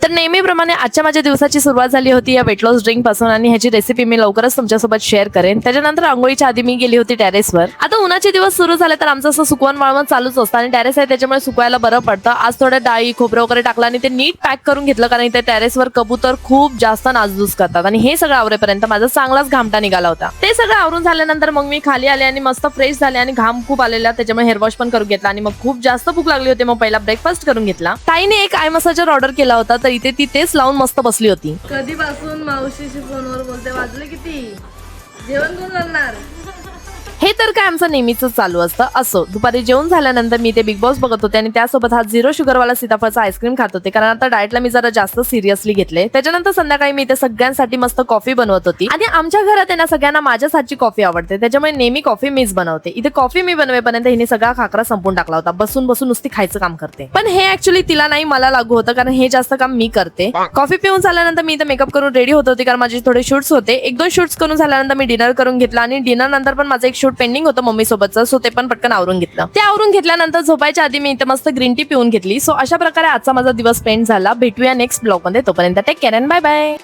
तर नेहमीप्रमाणे आजच्या माझ्या दिवसाची सुरुवात झाली होती या वेट लॉस ड्रिंक पासून आणि ह्याची रेसिपी मी लवकरच तुमच्यासोबत शेअर करेन. त्याच्यानंतर आंघोळीच्या आधी मी गेली होती टेरेसवर. आता उन्हाचे दिवस सुरू झाले तर आमचं असं सुकवण वाळवण चालूच असतं आणि टेरेस आहे त्याच्यामुळे सुकवायला बरं पडतं. आज थोड्या डाळी खोबरं वगैरे टाकलं आणि ते नीट पॅक करून घेतलं, कारण इथे टेरेसवर कबूतर खूप जास्त नासधूस करतात आणि हे सगळं आवरेपर्यंत माझा चांगलाच घामटा निघाला होता. ते सगळं आवरून झाल्यानंतर मग मी खाली आले आणि मस्त फ्रेश झाले आणि घाम खूप आलेला त्याच्यामुळे हेअर वॉश पण करून घेतला आणि मग खूप जास्त भूक लागली होती. मग पहिला ब्रेकफास्ट करून घेतला. ताईने एक आय मसाजर ऑर्डर केला होता तर इथे ती तेच लावून मस्त बसली होती. कधीपासून मावशीशी फोनवर बोलते, वाजले किती, जेवण कोण करणार? हे तर काय आमचं नेहमीच चालू असतं. असो, दुपारी जेवण झाल्यानंतर मी ते बिग बॉस बघत होते आणि त्यासोबत हा 0 शुगरवाला सीताफळचा आईस्क्रीम खात होते, कारण आता डाएटला मी जरा जास्त सिरियसली घेतले. त्याच्यानंतर संध्याकाळी मी इथे सगळ्यांसाठी मस्त कॉफी बनवत होती आणि आमच्या घरात आहे ना सगळ्यांना माझ्याच हातची कॉफी आवडते, त्याच्यामुळे नेहमी कॉफी मीच बनवते. इथे कॉफी मी बनवेपर्यंत हिने सगळा खाकरा संपून टाकला होता. बसून बसून नुसती खायचं काम करते, पण हे ऍक्च्युली तिला नाही मला लागू होतं, कारण हे जास्त काम मी करते. कॉफी पिऊन झाल्यानंतर मी इथे मेकअप करून रेडी होत होते, कारण माझे थोडे शूट्स होते. 1-2 शूट्स करून झाल्यानंतर मी डिनर करून घेतला आणि डिनर नंतर पण माझं एक शूट पेंडिंग होतं मम्मी सोबतचं, सो ते पण पटकन आवरून घेतलं. ते आवरून घेतल्यानंतर झोपायच्या आधी मी इथे मस्त ग्रीन टी पिऊन घेतली. सो अशा प्रकारे आजचा माझा दिवस स्पेंड झाला. भेटूया नेक्स्ट ब्लॉग मध्ये. तोपर्यंत take care and bye bye.